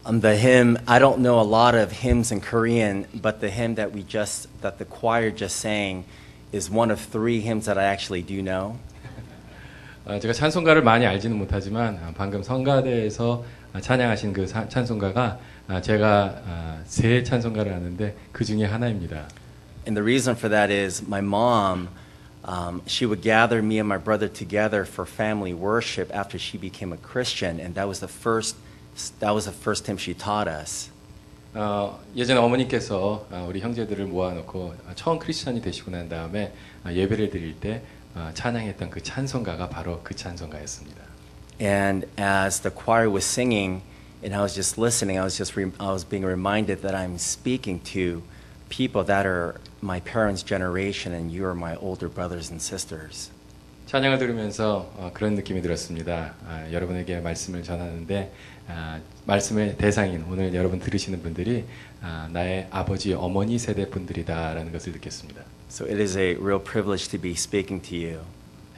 The hymn, I don't know a lot of hymns in Korean, but the hymn that the choir just sang is one of three hymns that I actually do know. 제가 찬송가를 많이 알지는 못하지만 방금 성가대에서 찬양하신 그 찬송가가 제가 세 찬송가를 아는데 그 중에 하나입니다. And the reason for that is my mom, she would gather me and my brother together for family worship after she became a Christian, and that was the first hymn she taught us. 예전에 어머니께서 우리 형제들을 모아놓고 처음 크리스천이 되시고 난 다음에 예배를 드릴 때 찬양했던 그 찬송가가 바로 그 찬송가였습니다. And as the choir was singing, and I was just listening, I was being reminded that I'm speaking to people that are my parents' generation, and you are my older brothers and sisters. 찬양을 들으면서 그런 느낌이 들었습니다. 여러분에게 말씀을 전하는데 말씀의 대상인 오늘 여러분 들으시는 분들이 나의 아버지, 어머니 세대 분들이다라는 것을 느꼈습니다. So it is a real privilege to be speaking to you.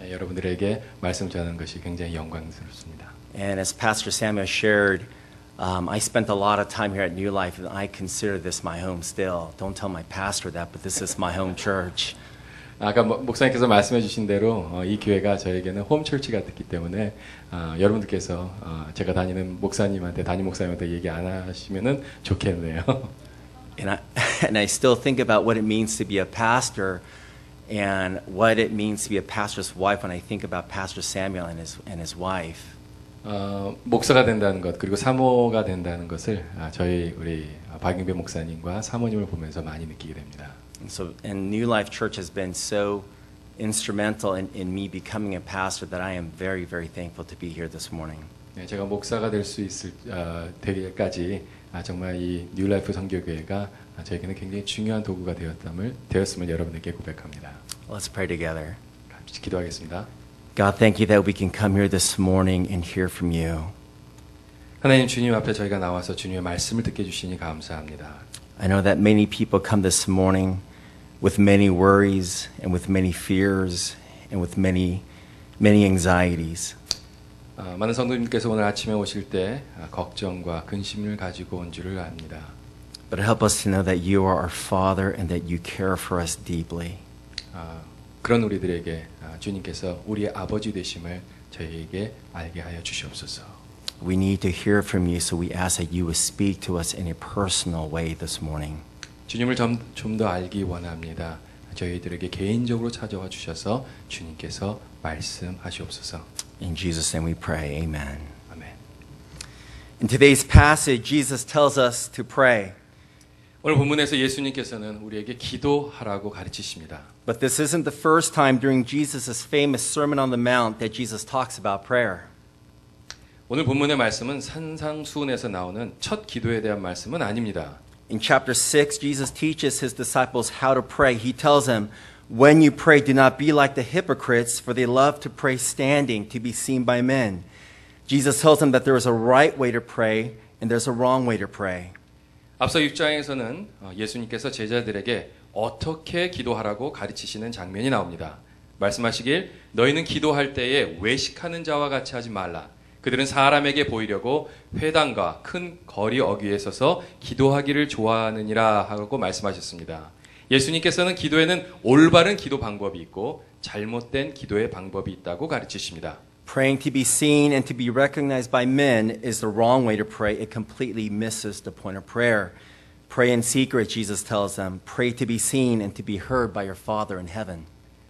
여러분들에게 말씀 전하는 것이 굉장히 영광스럽습니다. And as Pastor Samuel shared, I spent a lot of time here at New Life, and I consider this my home still. Don't tell my pastor that, but this is my home church. 아까 목사님께서 말씀해 주신 대로 이 교회가 저에게는 홈처치 같았기 때문에 여러분들께서 제가 다니는 목사님한테 담임 목사님한테 얘기 안 하시면은 좋겠네요. And I still think about what it means to be a pastor and what it means to be a pastor's wife when I think about Pastor Samuel and his wife. 목사가 된다는 것 그리고 사모가 된다는 것을 우리 박영배 목사님과 사모님을 보면서 많이 느끼게 됩니다. And New Life Church has been so instrumental in me becoming a pastor that I am very, very thankful to be here this morning. 네, 제가 목사가 될 수 되기까지 정말 이 뉴라이프 선교교회가 저에게는 굉장히 중요한 도구가 되었음을 여러분에게 고백합니다. Let's pray together. 같이 기도하겠습니다. God, thank you that we can come here this morning and hear from you. 하나님 주님 앞에 저희가 나와서 주님의 말씀을 듣게 해주시니 감사합니다. I know that many people come this morning with many worries and with many fears and with many anxieties. 많은 성도님께서 오늘 아침에 오실 때 걱정과 근심을 가지고 온 줄을 압니다. But help us to know that you are our Father and that you care for us deeply. 그런 우리들에게 주님께서 우리의 아버지 되심을 저희에게 알게 하여 주시옵소서. We need to hear from you, so we ask that you would speak to us in a personal way this morning. 주님을 좀 더 알기 원합니다. 저희들에게 개인적으로 찾아와 주셔서 주님께서 말씀하시옵소서. In Jesus' name we pray. Amen. 아멘. In today's passage, Jesus tells us to pray. 오늘 본문에서 예수님께서는 우리에게 기도하라고 가르치십니다. But this isn't the first time during Jesus' famous Sermon on the Mount that Jesus talks about prayer. 오늘 본문의 말씀은 산상수훈에서 나오는 첫 기도에 대한 말씀은 아닙니다. In chapter 6, Jesus teaches his disciples how to pray. He tells them, when you pray, do not be like the hypocrites, for they love to pray standing to be seen by men. Jesus tells them that there is a right way to pray and there's a wrong way to pray. 앞서 6장에서는 예수님께서 제자들에게 어떻게 기도하라고 가르치시는 장면이 나옵니다. 말씀하시길 너희는 기도할 때에 외식하는 자와 같이 하지 말라. 그들은 사람에게 보이려고 회당과 큰 거리 어귀에 서서 기도하기를 좋아하느니라 하고 말씀하셨습니다. 예수님께서는 기도에는 올바른 기도 방법이 있고 잘못된 기도의 방법이 있다고 가르치십니다. Praying to be seen and to be recognized by men is the wrong way to pray. It completely misses the point of prayer. Pray in secret, Jesus tells them. Pray to be seen and to be heard by your Father in heaven.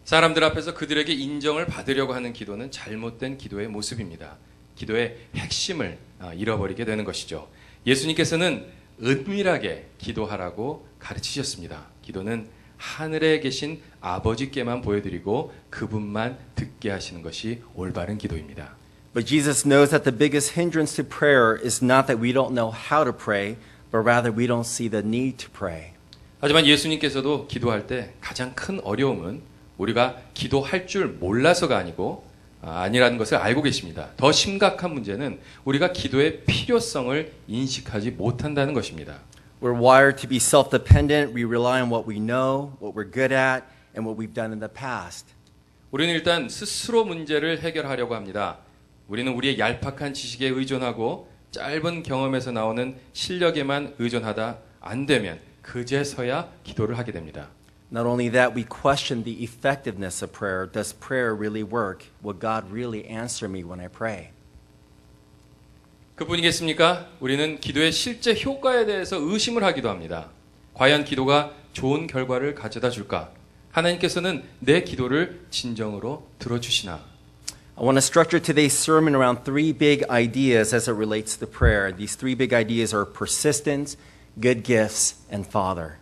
사람들 앞에서 그들에게 인정을 받으려고 하는 기도는 잘못된 기도의 모습입니다. 기도의 핵심을 잃어버리게 되는 것이죠. 예수님께서는 은밀하게 기도하라고 가르치셨습니다. 기도는 하늘에 계신 아버지께만 보여드리고 그분만 듣게 하시는 것이 올바른 기도입니다. But Jesus knows that the biggest hindrance to prayer is not that we don't know how to pray, but rather we don't see the need to pray. 하지만 예수님께서도 기도할 때 가장 큰 어려움은 우리가 기도할 줄 몰라서가 아니라는 것을 알고 계십니다. 더 심각한 문제는 우리가 기도의 필요성을 인식하지 못한다는 것입니다. We're wired to be self-dependent. We rely on what we know, what we're good at, and what we've done in the past. 우리는 일단 스스로 문제를 해결하려고 합니다. 우리는 우리의 얄팍한 지식에 의존하고 짧은 경험에서 나오는 실력에만 의존하다 안 되면 그제서야 기도를 하게 됩니다. Not only that, we question the effectiveness of prayer. Does prayer really work? Will God really answer me when I pray? 그뿐이겠습니까? 우리는 기도의 실제 효과에 대해서 의심을 하기도 합니다. 과연 기도가 좋은 결과를 가져다 줄까? 하나님께서는 내 기도를 진정으로 들어주시나? I want to structure today's sermon around three big ideas as it relates to prayer. These three big ideas are persistence, good gifts, and Father.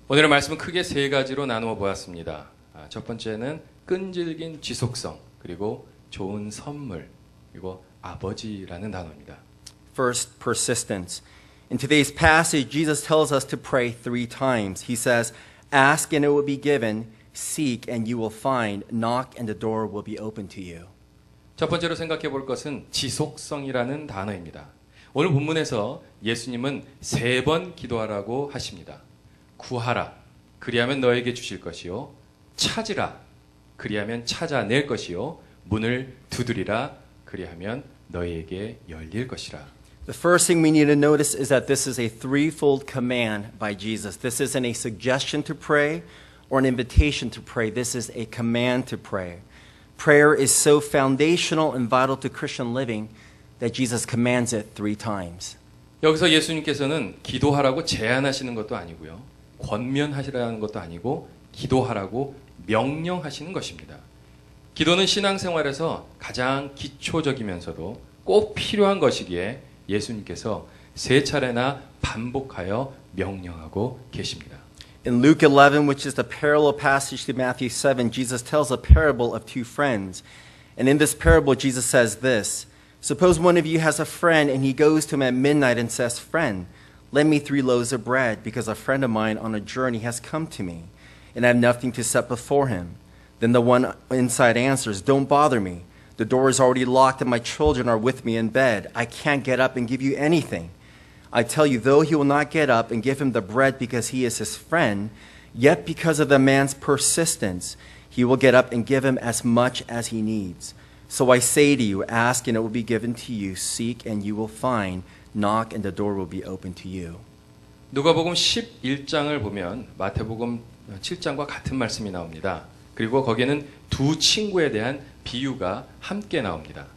오늘의 말씀은 크게 세 가지로 나누어 보았습니다. 첫 번째는 끈질긴 지속성, 그리고 좋은 선물, 그리고 아버지라는 단어입니다. First, persistence. In today's passage, Jesus tells us to pray 3 times. He says, ask and it will be given, seek and you will find, knock and the door will be open to you. 첫 번째로 생각해 볼 것은 지속성이라는 단어입니다. 오늘 본문에서 예수님은 3번 기도하라고 하십니다. 구하라, 그리하면 너에게 주실 것이요. 찾으라, 그리하면 찾아낼 것이요. 문을 두드리라, 그리하면 너에게 열릴 것이라. The first thing we need to notice is that this is a threefold command by Jesus. This isn't a suggestion to pray or an invitation to pray. This is a command to pray. Prayer is so foundational and vital to Christian living that Jesus commands it 3 times. 여기서 예수님께서는 기도하라고 제안하시는 것도 아니고요. 권면하시라는 것도 아니고 기도하라고 명령하시는 것입니다. 기도는 신앙생활에서 가장 기초적이면서도 꼭 필요한 것이기에 예수님께서 3차례나 반복하여 명령하고 계십니다. In Luke 11, which is the parallel passage to Matthew 7, Jesus tells a parable of 2 friends. And in this parable, Jesus says this, suppose one of you has a friend and he goes to him at midnight and says, friend, lend me 3 loaves of bread because a friend of mine on a journey has come to me and I have nothing to set before him. Then the one inside answers, don't bother me. The door is already locked and my children are with me in bed. I can't get up and give you anything. I tell you, though he will not get up and give him the bread because he is his friend, yet because of the man's persistence, he will get up and give him as much as he needs. So I say to you, ask and it will be given to you, seek and you will find, knock and the door will be open to you. 누가복음 11장을 보면 마태복음 7장과 같은 말씀이 나옵니다. 그리고 거기에는 2 친구에 대한 비유가 함께 나옵니다.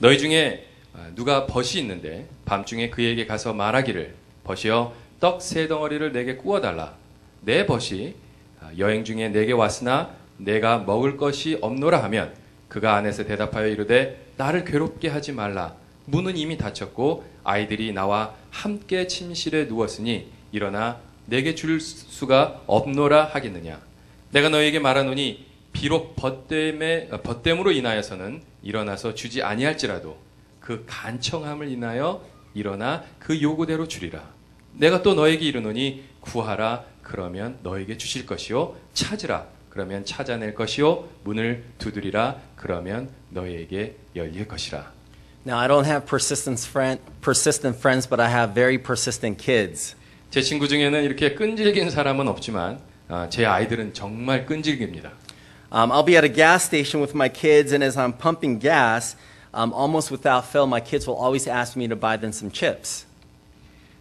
너희 중에 누가 벗이 있는데 밤중에 그에게 가서 말하기를 벗이여 떡 3덩어리를 내게 구워달라. 내 벗이 여행 중에 내게 왔으나 내가 먹을 것이 없노라 하면 그가 안에서 대답하여 이르되 나를 괴롭게 하지 말라. 문은 이미 닫혔고 아이들이 나와 함께 침실에 누웠으니 일어나 내게 줄 수가 없노라 하겠느냐. 내가 너에게 말하노니 비록 벗됨으로 인하여서는 일어나서 주지 아니할지라도 그 간청함을 인하여 일어나 그 요구대로 주리라. 내가 또 너에게 이르노니 구하라 그러면 너에게 주실 것이요 찾으라 그러면 찾아낼 것이요 문을 두드리라 그러면 너에게 열릴 것이라. Now, I don't have persistent friends, but I have very persistent kids. 제 친구 중에는 이렇게 끈질긴 사람은 없지만 제 아이들은 정말 끈질깁니다. I'll be at a gas station with my kids, and as I'm pumping gas, almost without fail, my kids will always ask me to buy them some chips.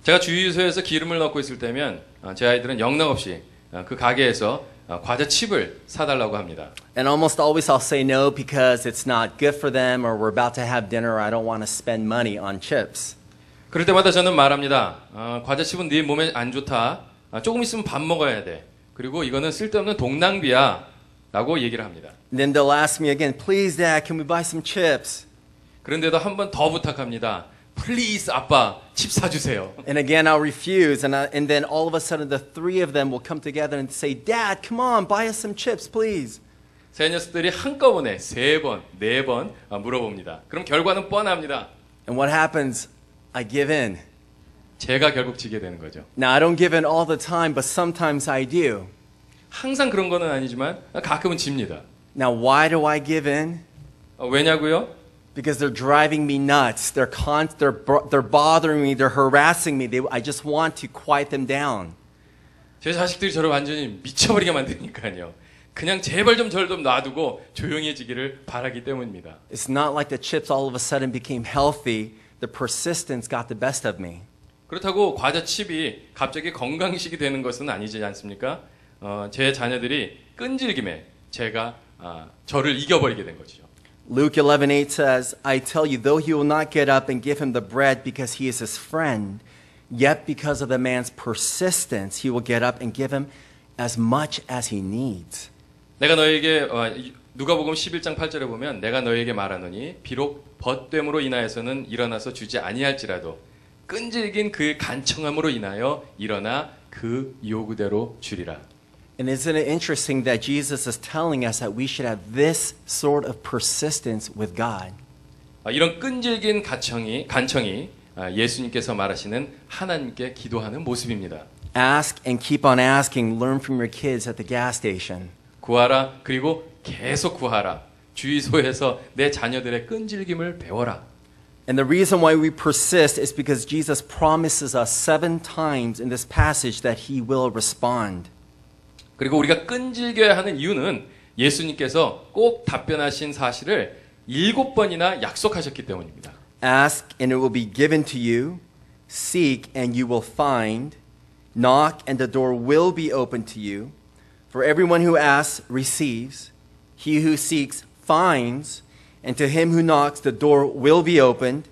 제가 주유소에서 기름을 넣고 있을 때면 제 아이들은 영락없이 그 가게에서 과자 칩을 사달라고 합니다. And almost always I'll say no because it's not good for them, or we're about to have dinner, or I don't want to spend money on chips. 그럴 때마다 저는 말합니다. 과자 칩은 네 몸에 안 좋다. 조금 있으면 밥 먹어야 돼. 그리고 이거는 쓸데없는 돈 낭비야. 라고 얘기를 합니다. And then they'll ask me again, please dad, can we buy some chips? 그런데도 한 번 더 부탁합니다. Please 아빠 칩 사주세요. And again I'll refuse, and then all of a sudden the 3 of them will come together and say, Dad, come on, buy us some chips, please. 세 녀석들이 한꺼번에 3번, 4번 물어봅니다. 그럼 결과는 뻔합니다. And what happens? I give in. 제가 결국 지게 되는 거죠. Now I don't give in all the time, but sometimes I do. 항상 그런 거는 아니지만 가끔은 집니다. Now why do I give in? 왜냐고요? Because they're driving me nuts. They're bothering me. They're harassing me. I just want to quiet them down. 제 자식들이 저를 완전히 미쳐버리게 만드니까요. 그냥 제발 좀 저를 좀 놔두고 조용해지기를 바라기 때문입니다. It's not like the chips all of a sudden became healthy the persistence got the best of me. 그렇다고 과자 칩이 갑자기 건강식이 되는 것은 아니지 않습니까? 제 자녀들이 끈질김에 제가 저를 이겨버리게 된 것이죠. Luke 11:8 says, I tell you, though he will not get up and give him the bread because he is his friend, yet because of the man's persistence, he will get up and give him as much as he needs. 내가 너에게 누가복음 11장 8절에 보면 내가 너에게 말하노니 비록 벗됨으로 인하여서는 일어나서 주지 아니할지라도 끈질긴 그 간청함으로 인하여 일어나 그 요구대로 주리라. And isn't it interesting that Jesus is telling us that we should have this sort of persistence with God? 이런 끈질긴 간청이 예수님께서 말하시는 하나님께 기도하는 모습입니다. Ask and keep on asking. Learn from your kids at the gas station. 구하라 그리고 계속 구하라. 주유소에서 내 자녀들의 끈질김을 배워라. And the reason why we persist is because Jesus promises us 7 times in this passage that he will respond. 그리고 우리가 끈질겨야 하는 이유는 예수님께서 꼭 답변하신 사실을 7번이나 약속하셨기 때문입니다. Ask and it will be given to you. Seek and you will find. Knock and the door will be opened to you. For everyone who asks receives. He who seeks finds. And to him who knocks the door will be opened.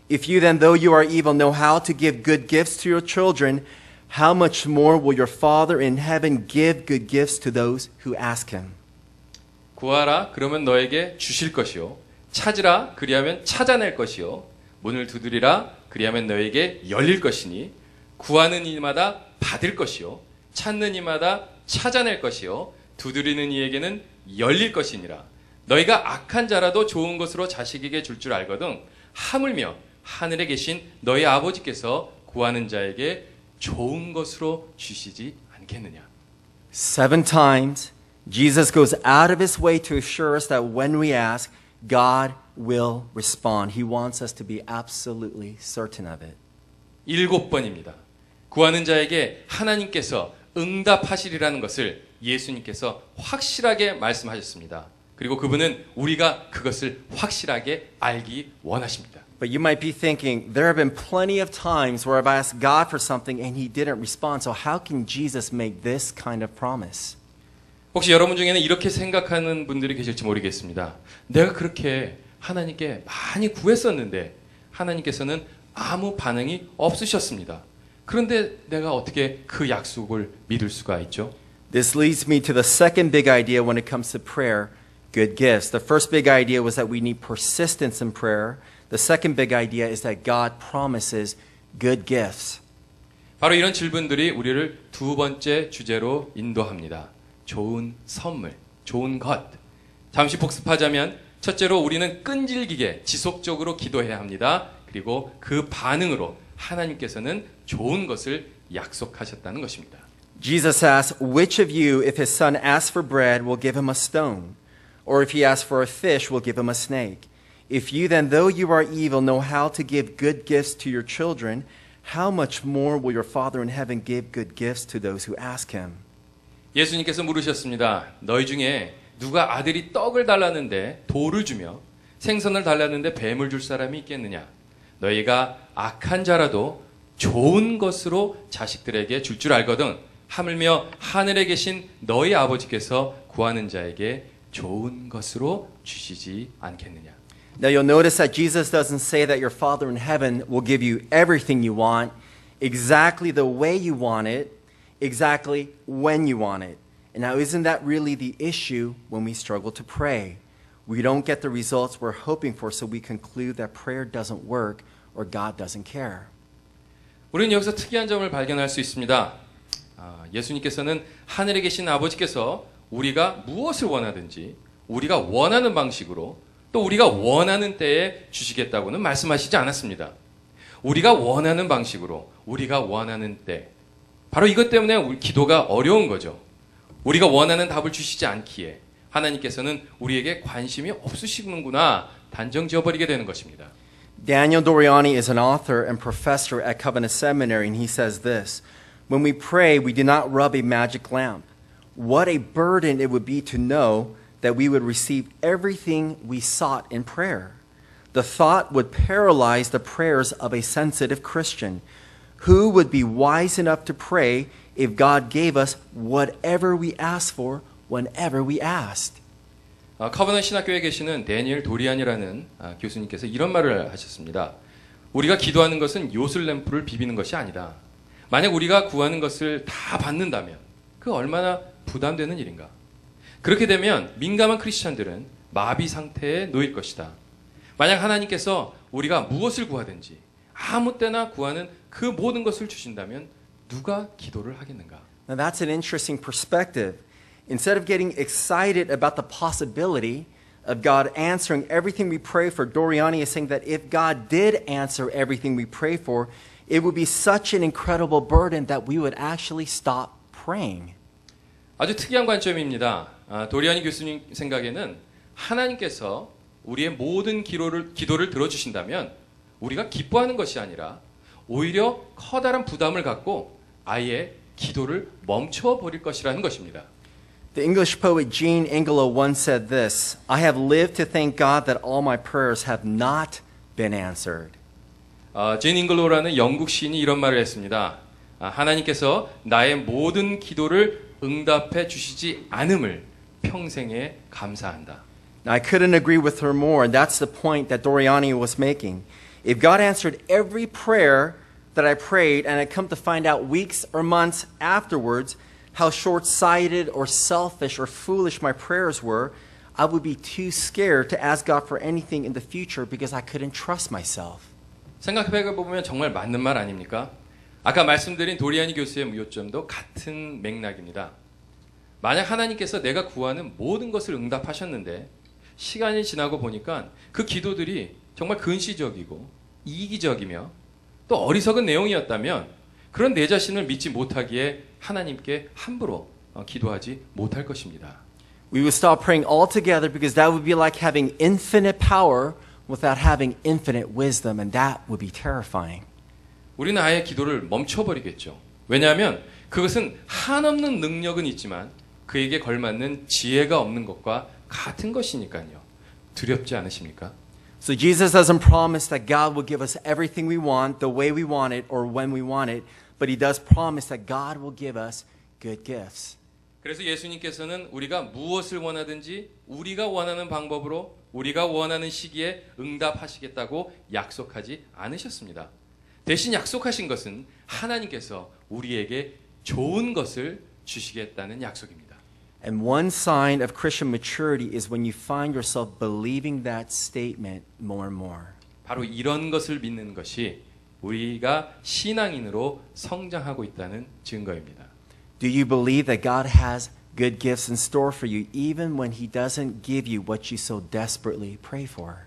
If you then, though you are evil, know how to give good gifts to your children, how much more will your Father in heaven give good gifts to those who ask him? 구하라 그러면 너에게 주실 것이요. 찾으라 그리하면 찾아낼 것이요. 문을 두드리라 그리하면 너에게 열릴 것이니 구하는 이마다 받을 것이요. 찾는 이마다 찾아낼 것이요. 두드리는 이에게는 열릴 것이니라. 너희가 악한 자라도 좋은 것으로 자식에게 줄 줄 알거든 하물며 하늘에 계신 너희 아버지께서 구하는 자에게 좋은 것으로 주시지 않겠느냐. 7 times, Jesus goes out of his way to assure us that when we ask, God will respond. He wants us to be absolutely certain of it. 7번입니다. 구하는 자에게 하나님께서 응답하시리라는 것을 예수님께서 확실하게 말씀하셨습니다. 그리고 그분은 우리가 그것을 확실하게 알기 원하십니다. But you might be thinking, there have been plenty of times where I've asked God for something and he didn't respond. So how can Jesus make this kind of promise? 혹시 여러분 중에는 이렇게 생각하는 분들이 계실지 모르겠습니다. 내가 그렇게 하나님께 많이 구했었는데 하나님께서는 아무 반응이 없으셨습니다. 그런데 내가 어떻게 그 약속을 믿을 수가 있죠? This leads me to the second big idea when it comes to prayer, good gifts. The first big idea was that we need persistence in prayer. The second big idea is that God promises good gifts. 바로 이런 질문들이 우리를 두 번째 주제로 인도합니다. 좋은 선물, 좋은 것. 잠시 복습하자면 첫째로 우리는 끈질기게 지속적으로 기도해야 합니다. 그리고 그 반응으로 하나님께서는 좋은 것을 약속하셨다는 것입니다. Jesus asks, which of you, if his son asks for bread, will give him a stone? Or if he asks for a fish, will give him a snake? If you then, though you are evil, know how to give good gifts to your children, how much more will your Father in heaven give good gifts to those who ask him? 예수님께서 물으셨습니다. 너희 중에 누가 아들이 떡을 달라는데 돌을 주며 생선을 달라는데 뱀을 줄 사람이 있겠느냐? 너희가 악한 자라도 좋은 것으로 자식들에게 줄 줄 알거든 하물며 하늘에 계신 너희 아버지께서 구하는 자에게 좋은 것으로 주시지 않겠느냐? Now you'll notice that Jesus doesn't say that your Father in heaven will give you everything you want, exactly the way you want it, exactly when you want it. And now isn't that really the issue when we struggle to pray? We don't get the results we're hoping for, so we conclude that prayer doesn't work or God doesn't care. 우리는 여기서 특이한 점을 발견할 수 있습니다. 예수님께서는 하늘에 계신 아버지께서 우리가 무엇을 원하든지 우리가 원하는 방식으로 또 우리가 원하는 때에 주시겠다고는 말씀하시지 않았습니다. 우리가 원하는 방식으로 우리가 원하는 때 바로 이것 때문에 우리 기도가 어려운 거죠. 우리가 원하는 답을 주시지 않기에 하나님께서는 우리에게 관심이 없으시는구나 단정 지어버리게 되는 것입니다. Daniel Doriani is an author and professor at Covenant Seminary, and he says this: when we pray, we do not rub a magic lamp. What a burden it would be to know that we would receive everything we sought in prayer. The thought would paralyze the prayers of a sensitive Christian. Who would be wise enough to pray if God gave us whatever we asked for whenever we asked? 커버넌 신학교에 계시는 데니엘 도리안이라는 교수님께서 이런 말을 하셨습니다. 우리가 기도하는 것은 요술램프를 비비는 것이 아니다. 만약 우리가 구하는 것을 다 받는다면 그 얼마나 부담되는 일인가. 그렇게 되면 민감한 크리스찬들은 마비 상태에 놓일 것이다. 만약 하나님께서 우리가 무엇을 구하든지 아무 때나 구하는 그 모든 것을 주신다면 누가 기도를 하겠는가? Now that's an interesting perspective. Instead of getting excited about the possibility of God answering everything we pray for, Doriani is saying that if God did answer everything we pray for, it would be such an incredible burden that we would actually stop praying. 아주 특이한 관점입니다. 도리아니 교수님 생각에는 하나님께서 우리의 모든 기도를 들어주신다면 우리가 기뻐하는 것이 아니라 오히려 커다란 부담을 갖고 아예 기도를 멈춰버릴 것이라는 것입니다. The English poet Jean Ingelow once said this, I have lived to thank God that all my prayers have not been answered. 진 잉글로라는 영국 시인이 이런 말을 했습니다. 하나님께서 나의 모든 기도를 응답해 주시지 않음을 평생에 감사한다. Now, I couldn't agree with her more, and that's the point that Doriani was making. If God answered every prayer that I prayed, and I come to find out weeks or months afterwards how short-sighted or selfish or foolish my prayers were, I would be too scared to ask God for anything in the future because I couldn't trust myself. 생각해보면 정말 맞는 말 아닙니까? 아까 말씀드린 도리아니 교수의 요점도 같은 맥락입니다. 만약 하나님께서 내가 구하는 모든 것을 응답하셨는데 시간이 지나고 보니까 그 기도들이 정말 근시적이고 이기적이며 또 어리석은 내용이었다면 그런 내 자신을 믿지 못하기에 하나님께 함부로 기도하지 못할 것입니다. We would stop praying altogether because that would be like having infinite power without having infinite wisdom, and that would be terrifying. 우리는 아예 기도를 멈춰버리겠죠. 왜냐하면 그것은 한없는 능력은 있지만 그에게 걸맞는 지혜가 없는 것과 같은 것이니까요. 두렵지 않으십니까? So Jesus doesn't promise that God will give us everything we want, the way we want it, or when we want it, but He does promise that God will give us good gifts. 그래서 예수님께서는 우리가 무엇을 원하든지 우리가 원하는 방법으로 우리가 원하는 시기에 응답하시겠다고 약속하지 않으셨습니다. 대신 약속하신 것은 하나님께서 우리에게 좋은 것을 주시겠다는 약속입니다. And one sign of Christian maturity is when you find yourself believing that statement more and more. 바로 이런 것을 믿는 것이 우리가 신앙인으로 성장하고 있다는 증거입니다. Do you believe that God has good gifts in store for you even when He doesn't give you what you so desperately pray for?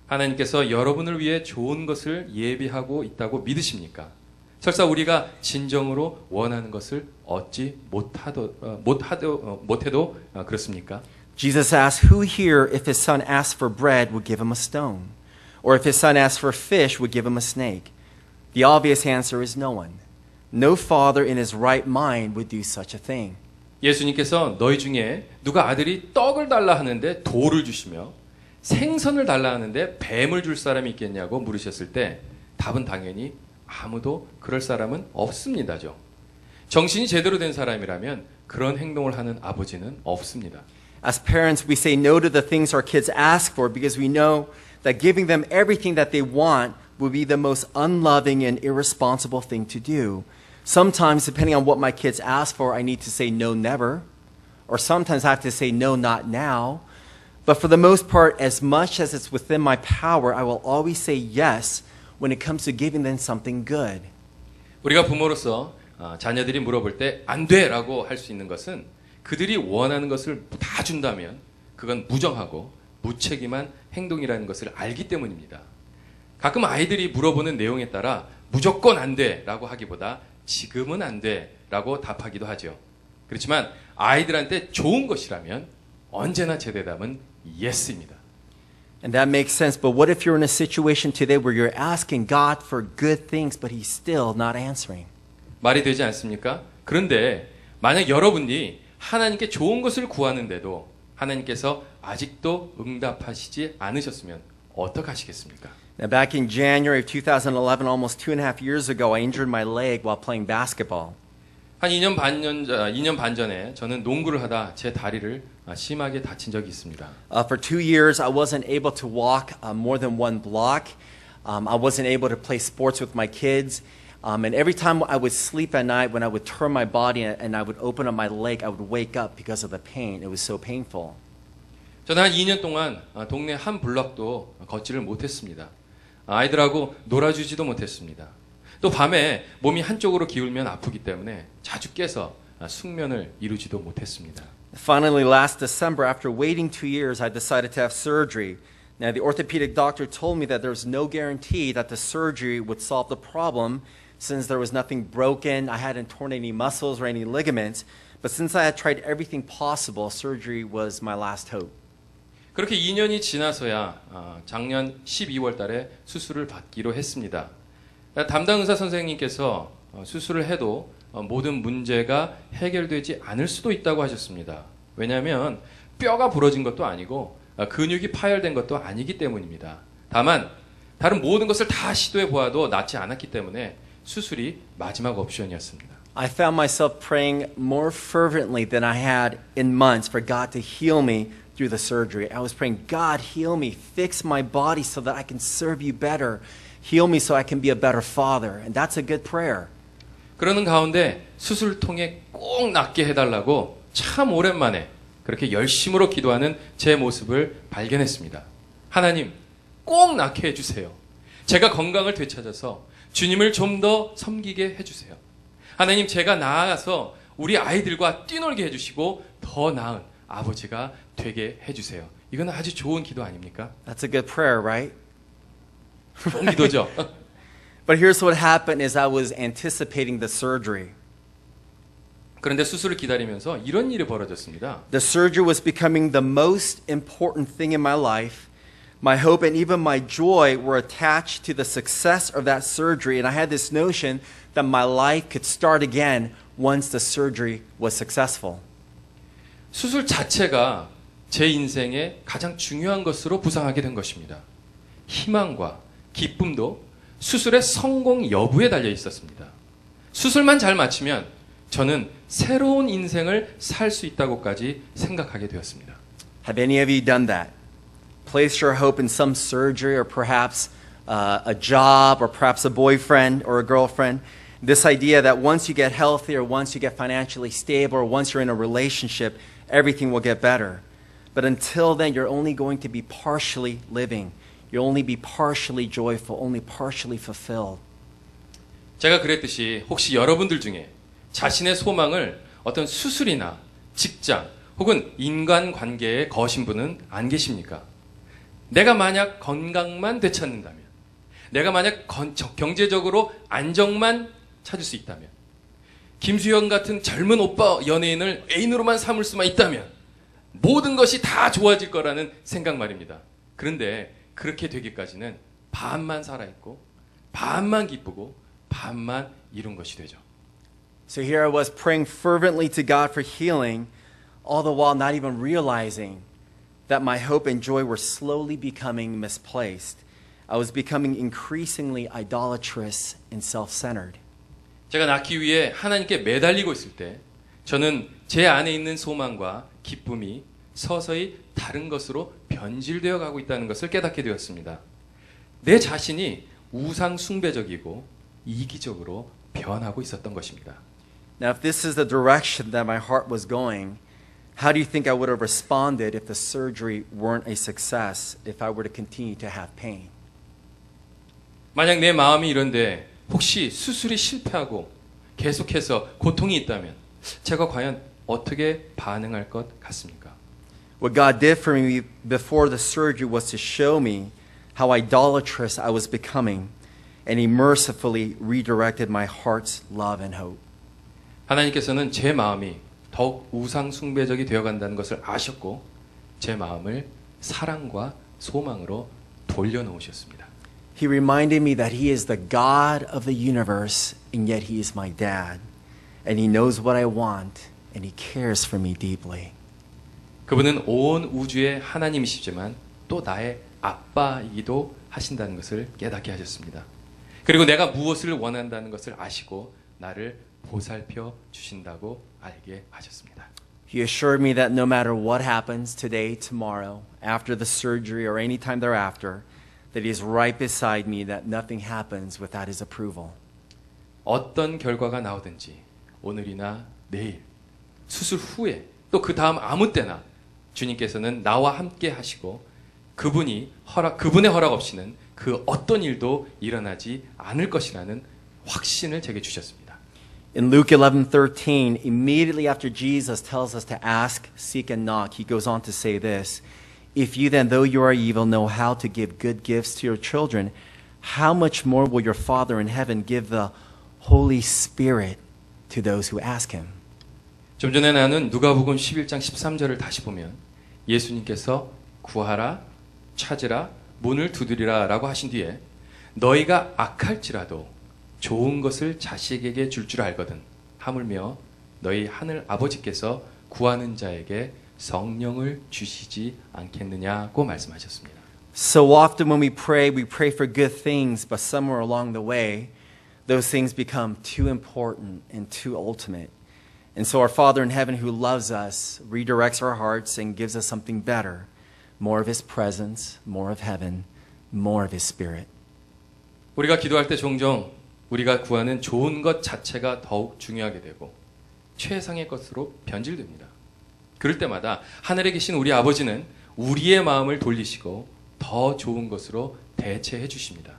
하나님께서 여러분을 위해 좋은 것을 예비하고 있다고 믿으십니까? 설사 우리가 진정으로 원하는 것을 얻지 못해도 그렇습니까? Jesus asked, who here, if his son asked for bread, would give him a stone? Or if his son asked for fish, would give him a snake? The obvious answer is no one. No father in his right mind would do such a thing. 예수님께서 너희 중에 누가 아들이 떡을 달라 하는데 돌을 주시며 생선을 달라 하는데 뱀을 줄 사람이 있겠냐고 물으셨을 때 답은 당연히 아무도 그럴 사람은 없습니다죠. 정신이 제대로 된 사람이라면 그런 행동을 하는 아버지는 없습니다. As parents, we say no to the things our kids ask for because we know that giving them everything that they want will be the most unloving and irresponsible thing to do. Sometimes, depending on what my kids ask for, I need to say no, never. Or sometimes I have to say no, not now. But for the most part, as much as it's within my power, I will always say yes when it comes to giving them something good. 우리가 부모로서 자녀들이 물어볼 때 안 돼라고 할 수 있는 것은 그들이 원하는 것을 다 준다면 그건 무정하고 무책임한 행동이라는 것을 알기 때문입니다. 가끔 아이들이 물어보는 내용에 따라 무조건 안 돼라고 하기보다 지금은 안 돼라고 답하기도 하죠. 그렇지만 아이들한테 좋은 것이라면 언제나 제 대답은 yes입니다. And that makes sense. But what if you're in a situation today where you're asking God for good things, but He's still not answering? 말이 되지 않습니까? 그런데 만약 여러분이 하나님께 좋은 것을 구하는데도 하나님께서 아직도 응답하시지 않으셨으면 어떻게 하시겠습니까? Now, back in January of 2011, almost 2.5 years ago, I injured my leg while playing basketball. 한 2년 반 전에 저는 농구를 하다 제 다리를 심하게 다친 적이 있습니다. For 2 years, I wasn't able to walk more than one block. I wasn't able to play sports with my kids. And every time I would sleep at night, when I would turn my body and I would open up my leg, I would wake up because of the pain. It was so painful. 저는 한 2년 동안 동네 한 블럭도 걷지를 못했습니다. 아이들하고 놀아주지도 못했습니다. 또 밤에 몸이 한쪽으로 기울면 아프기 때문에 자주 깨서 숙면을 이루지도 못했습니다. Finally, last December, after waiting 2 years, I decided to have surgery. Now, the orthopedic doctor told me that there was no guarantee that the surgery would solve the problem since there was nothing broken. I hadn't torn any muscles or any ligaments. But since I had tried everything possible, surgery was my last hope. 그렇게 2년이 지나서야 작년 12월 달에 수술을 받기로 했습니다. 담당 의사 선생님께서 수술을 해도 모든 문제가 해결되지 않을 수도 있다고 하셨습니다. 왜냐하면 뼈가 부러진 것도 아니고 근육이 파열된 것도 아니기 때문입니다. 다만 다른 모든 것을 다 시도해 보아도 낫지 않았기 때문에 수술이 마지막 옵션이었습니다. I found myself praying more fervently than I had in months for God to heal me through the surgery. I was praying, God, heal me, fix my body so that I can serve you better. Heal me so I can be a better father. And that's a good prayer. 그러는 가운데 수술을 통해 꼭 낫게 해달라고 참 오랜만에 그렇게 열심으로 기도하는 제 모습을 발견했습니다. 하나님, 꼭 낫게 해주세요. 제가 건강을 되찾아서 주님을 좀 더 섬기게 해주세요. 하나님, 제가 나아가서 우리 아이들과 뛰놀게 해주시고 더 나은 아버지가 되게 해주세요. 이건 아주 좋은 기도 아닙니까? That's a good prayer, right? 좋은 기도죠. But here's what happened is I was anticipating the surgery. 그런데 수술을 기다리면서 이런 일이 벌어졌습니다. The surgery was becoming the most important thing in my life. My hope and even my joy were attached to the success of that surgery, and I had this notion that my life could start again once the surgery was successful. 수술 자체가 제 인생의 가장 중요한 것으로 부상하게 된 것입니다. 희망과 기쁨도 수술의 성공 여부에 달려 있었습니다. 수술만 잘 마치면 저는 새로운 인생을 살 수 있다고까지 생각하게 되었습니다. Have any of you done that? Place your hope in some surgery or perhaps a job or perhaps a boyfriend or a girlfriend. This idea that once you get healthy or once you get financially stable or once you're in a relationship, everything will get better. But until then, you're only going to be partially living. You'll only be partially joyful, only partially fulfilled. 제가 그랬듯이 혹시 여러분들 중에 자신의 소망을 어떤 수술이나 직장 혹은 인간관계에 거신 분은 안 계십니까? 내가 만약 건강만 되찾는다면, 내가 만약 경제적으로 안정만 찾을 수 있다면, 김수현 같은 젊은 오빠 연예인을 애인으로만 삼을 수만 있다면 모든 것이 다 좋아질 거라는 생각 말입니다. 그런데 그렇게 되기까지는 반만 살아있고 반만 기쁘고 반만 이룬 것이 되죠. So here I was praying fervently to God for healing, all the while not even realizing that my hope and joy were slowly becoming misplaced. I was becoming increasingly idolatrous and self-centered. 제가 낫기 위해 하나님께 매달리고 있을 때 저는 제 안에 있는 소망과 기쁨이 서서히 다른 것으로 변질되어 가고 있다는 것을 깨닫게 되었습니다. 내 자신이 우상 숭배적이고 이기적으로 변하고 있었던 것입니다. Now, if this is the direction that my heart was going, how do you think I would have responded if the surgery weren't a success, if I were to continue to have pain? 만약 내 마음이 이런데 혹시 수술이 실패하고 계속해서 고통이 있다면 제가 과연 어떻게 반응할 것 같습니까? What God did for me before the surgery was to show me how idolatrous I was becoming, and He mercifully redirected my heart's love and hope. 하나님께서는 제 마음이 더욱 우상 숭배적이 되어간다는 것을 아셨고 제 마음을 사랑과 소망으로 돌려놓으셨습니다. He reminded me that He is the God of the universe, and yet He is my dad, and He knows what I want, and He cares for me deeply. 그분은 온 우주의 하나님이시지만 또 나의 아빠이기도 하신다는 것을 깨닫게 하셨습니다. 그리고 내가 무엇을 원한다는 것을 아시고 나를 보살펴 주신다고 알게 하셨습니다. He assured me that no matter what happens today, tomorrow, after the surgery, or any time thereafter, that He is right beside me, that nothing happens without His approval. 어떤 결과가 나오든지 오늘이나 내일, 수술 후에 또 그 다음 아무 때나 주님께서는 나와 함께 하시고 그분의 허락 없이는 그 어떤 일도 일어나지 않을 것이라는 확신을 제게 주셨습니다. In Luke 11:13, immediately after Jesus tells us to ask, seek, and knock, He goes on to say this, If you then, though you are evil, know how to give good gifts to your children, how much more will your Father in heaven give the Holy Spirit to those who ask Him? 좀 전에 나눈 누가복음 11장 13절을 다시 보면 예수님께서 구하라, 찾으라, 문을 두드리라 라고 하신 뒤에 너희가 악할지라도 좋은 것을 자식에게 줄 줄 알거든 하물며 너희 하늘 아버지께서 구하는 자에게 성령을 주시지 않겠느냐고 말씀하셨습니다. So often when we pray for good things, but somewhere along the way, those things become too important and too ultimate. And so our Father in heaven who loves us redirects our hearts and gives us something better, more of His presence, more of heaven, more of His Spirit. 우리가 기도할 때 종종 우리가 구하는 좋은 것 자체가 더욱 중요하게 되고 최상의 것으로 변질됩니다. 그럴 때마다 하늘에 계신 우리 아버지는 우리의 마음을 돌리시고 더 좋은 것으로 대체해 주십니다.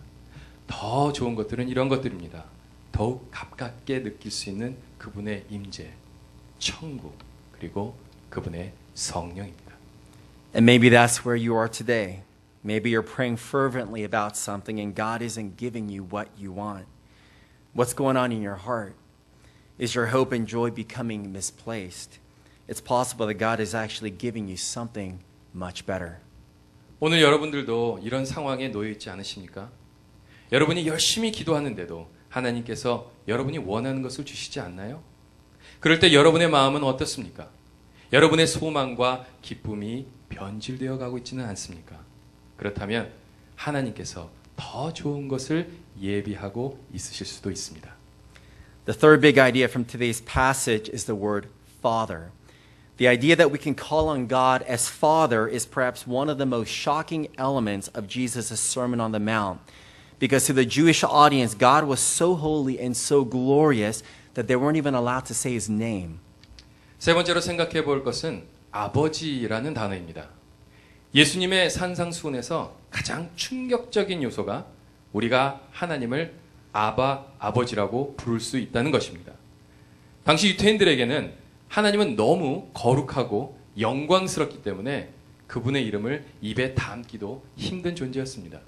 더 좋은 것들은 이런 것들입니다. 더욱 가깝게 느낄 수 있는 그분의 임재, 천국, 그리고 그분의 성령입니다. And maybe that's where you are today. Maybe you're praying fervently about something and God isn't giving you what you want. What's going on in your heart? Is your hope and joy becoming misplaced? It's possible that God is actually giving you something much better. 오늘 여러분들도 이런 상황에 놓여 있지 않으십니까? 여러분이 열심히 기도하는데도 하나님께서 여러분이 원하는 것을 주시지 않나요? 그럴 때 여러분의 마음은 어떻습니까? 여러분의 소망과 기쁨이 변질되어 가고 있지는 않습니까? 그렇다면 하나님께서 더 좋은 것을 예비하고 있으실 수도 있습니다. The third big idea from today's passage is the word Father. The idea that we can call on God as Father is perhaps one of the most shocking elements of Jesus' Sermon on the Mount. Because to the Jewish audience, God was so holy and so glorious that they weren't even allowed to say His name. 세 번째로 생각해 볼 것은 아버지라는 단어입니다. 예수님의 산상수훈에서 가장 충격적인 요소가 우리가 하나님을 아버지라고 부를 수 있다는 것입니다. 당시 유태인들에게는 하나님은 너무 거룩하고 영광스럽기 때문에 그분의 이름을 입에 담기도 힘든 존재였습니다.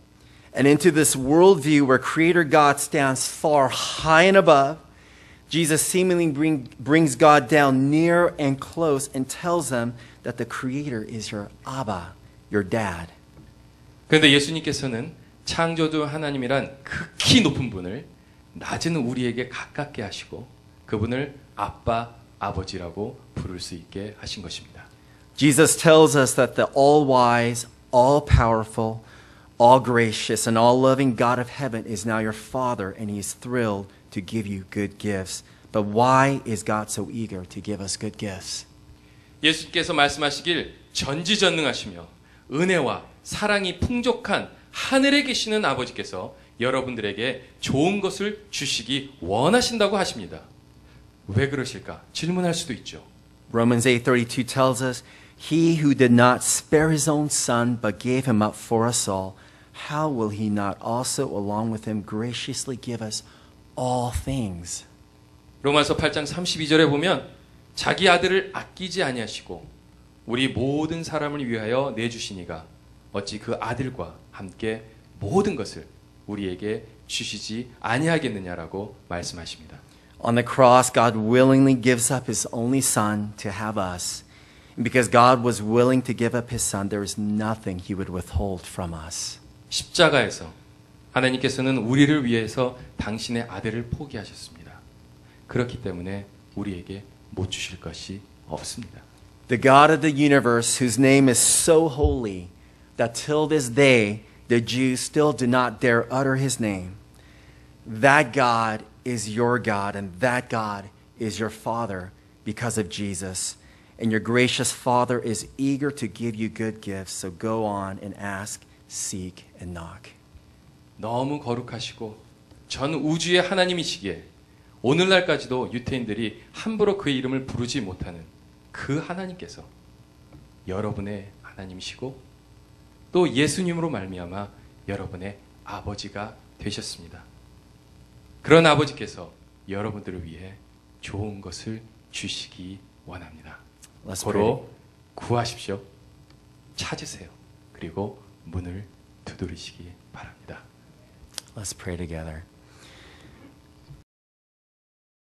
And into this worldview where Creator God stands far high and above, Jesus seemingly brings God down near and close and tells them that the Creator is your Abba, your dad. 그런데 예수님께서는 창조주 하나님이란 극히 높은 분을 낮은 우리에게 가깝게 하시고 그분을 아버지라고 부를 수 있게 하신 것입니다. Jesus tells us that the all-wise, all-powerful, all-gracious, and all-loving God of heaven is now your Father, and He is thrilled to give you good gifts. But why is God so eager to give us good gifts? 예수께서 말씀하시길 전지전능하시며 은혜와 사랑이 풍족한 하늘에 계시는 아버지께서 여러분들에게 좋은 것을 주시기 원하신다고 하십니다. 왜 그러실까? 질문할 수도 있죠. Romans 8:32 tells us, He who did not spare His own Son, but gave Him up for us all, how will He not also, along with Him, graciously give us all things? 로마서 8장 32절에 보면 자기 아들을 아끼지 아니하시고 우리 모든 사람을 위하여 내주시니가 어찌 그 아들과 함께 모든 것을 우리에게 주시지 아니하겠느냐라고 말씀하십니다. On the cross, God willingly gives up His only Son to have us. And because God was willing to give up His Son, there is nothing He would withhold from us. 십자가에서 하나님께서는 우리를 위해서 당신의 아들을 포기하셨습니다. 그렇기 때문에 우리에게 못 주실 것이 없습니다. The God of the universe, whose name is so holy, that till this day the Jews still do not dare utter his name. That God is your God, and that God is your Father because of Jesus. And your gracious Father is eager to give you good gifts. So go on and ask, seek, and knock. 너무 거룩하시고 전 우주의 하나님이시기에 오늘날까지도 유태인들이 함부로 그의 이름을 부르지 못하는 그 하나님께서 여러분의 하나님이시고 또 예수님으로 말미암아 여러분의 아버지가 되셨습니다. 그런 아버지께서 여러분들을 위해 좋은 것을 주시기 원합니다. 바로 구하십시오. 찾으세요. 그리고 문을 두드리시기 바랍니다. Let's pray together.